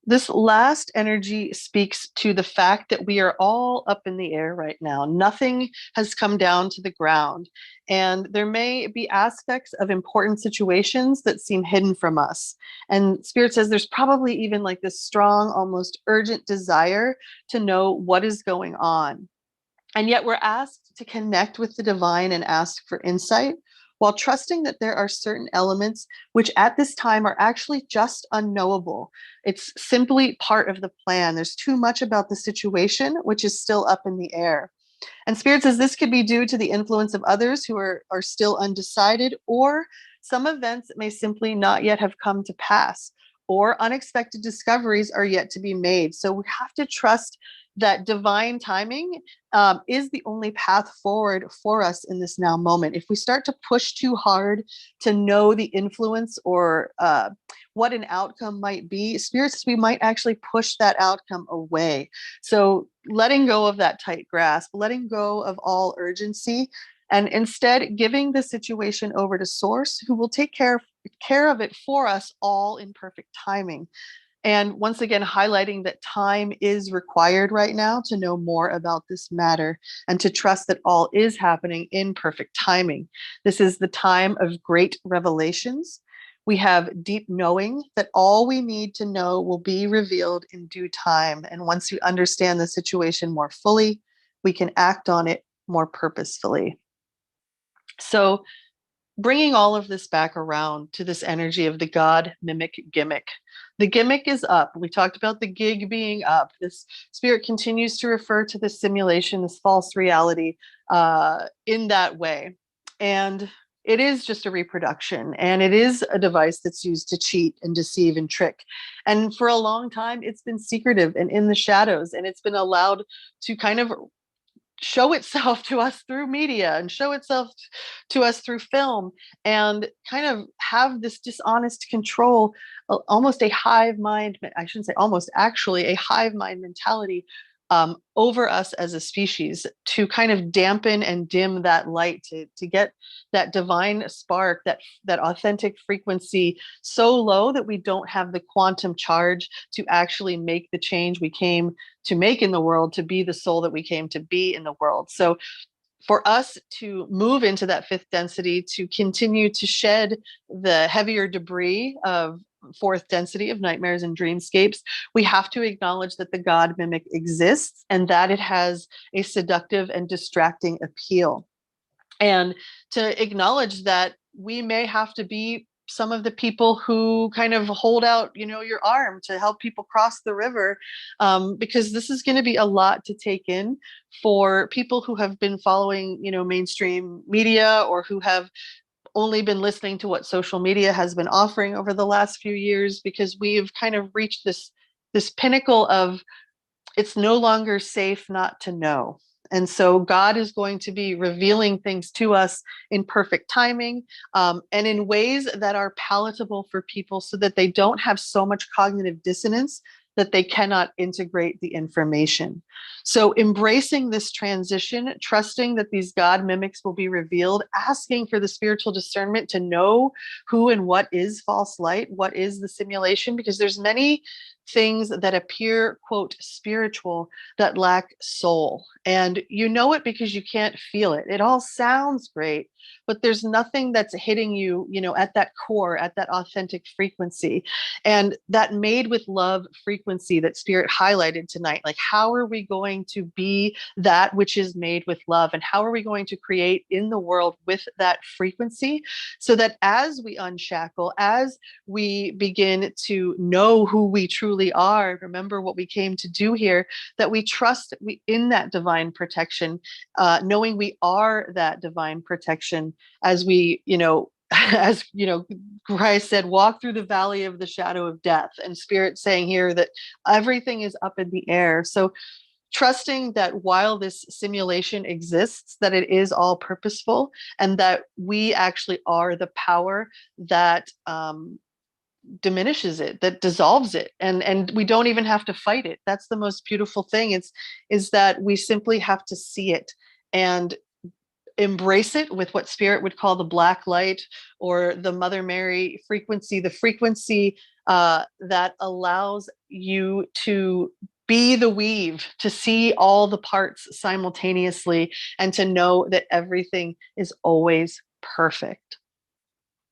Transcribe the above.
This last energy speaks to the fact that we are all up in the air right now. Nothing has come down to the ground. And there may be aspects of important situations that seem hidden from us. And Spirit says there's probably even like this strong, almost urgent desire to know what is going on. And yet we're asked to connect with the divine and ask for insight while trusting that there are certain elements which at this time are actually just unknowable. It's simply part of the plan. There's too much about the situation which is still up in the air. And Spirit says this could be due to the influence of others who are still undecided, or some events that may simply not yet have come to pass, or unexpected discoveries are yet to be made. So we have to trust that divine timing is the only path forward for us in this now moment. If we start to push too hard to know the influence or what an outcome might be, spirits, we might actually push that outcome away. So letting go of that tight grasp, letting go of all urgency, and instead giving the situation over to Source, who will take care of it for us all in perfect timing. And once again, highlighting that time is required right now to know more about this matter and to trust that all is happening in perfect timing. This is the time of great revelations. We have deep knowing that all we need to know will be revealed in due time. And once we understand the situation more fully, we can act on it more purposefully. So, bringing all of this back around to this energy of the God Mimic Gimmick. The gimmick is up. We talked about the gig being up. This spirit continues to refer to this simulation, this false reality in that way. And it is just a reproduction, and it is a device that's used to cheat and deceive and trick. And for a long time, it's been secretive and in the shadows, and it's been allowed to kind of show itself to us through media and show itself to us through film and kind of have this dishonest control, almost a hive mind, I shouldn't say almost, actually a hive mind mentality over us as a species, to kind of dampen and dim that light, to get that divine spark, that authentic frequency so low that we don't have the quantum charge to actually make the change we came to make in the world, to be the soul that we came to be in the world. So for us to move into that fifth density, to continue to shed the heavier debris of fourth density of nightmares and dreamscapes, we have to acknowledge that the God mimic exists and that it has a seductive and distracting appeal. And to acknowledge that we may have to be some of the people who kind of hold out, your arm to help people cross the river, because this is going to be a lot to take in for people who have been following, mainstream media, or who have only been listening to what social media has been offering over the last few years, because we've kind of reached this pinnacle of it's no longer safe not to know. And so God is going to be revealing things to us in perfect timing, and in ways that are palatable for people so that they don't have so much cognitive dissonance that they cannot integrate the information. So embracing this transition, trusting that these God mimics will be revealed, asking for the spiritual discernment to know who and what is false light, what is the simulation, because there's many things that appear, quote, spiritual, that lack soul. And you know it because you can't feel it. It all sounds great, but there's nothing that's hitting you, at that core, at that authentic frequency. And that made with love frequency that Spirit highlighted tonight, like, how are we going to be that which is made with love? And how are we going to create in the world with that frequency, so that as we unshackle, as we begin to know who we truly are, remember what we came to do here, that we trust in that divine protection, knowing we are that divine protection as we, as Christ said, walk through the valley of the shadow of death, and Spirit saying here that everything is up in the air. So trusting that while this simulation exists, that it is all purposeful, and that we actually are the power that diminishes it, that dissolves it, and we don't even have to fight it. That's the most beautiful thing, is that we simply have to see it and embrace it with what Spirit would call the black light, or the Mother Mary frequency, the frequency that allows you to be the weave, to see all the parts simultaneously, and to know that everything is always perfect.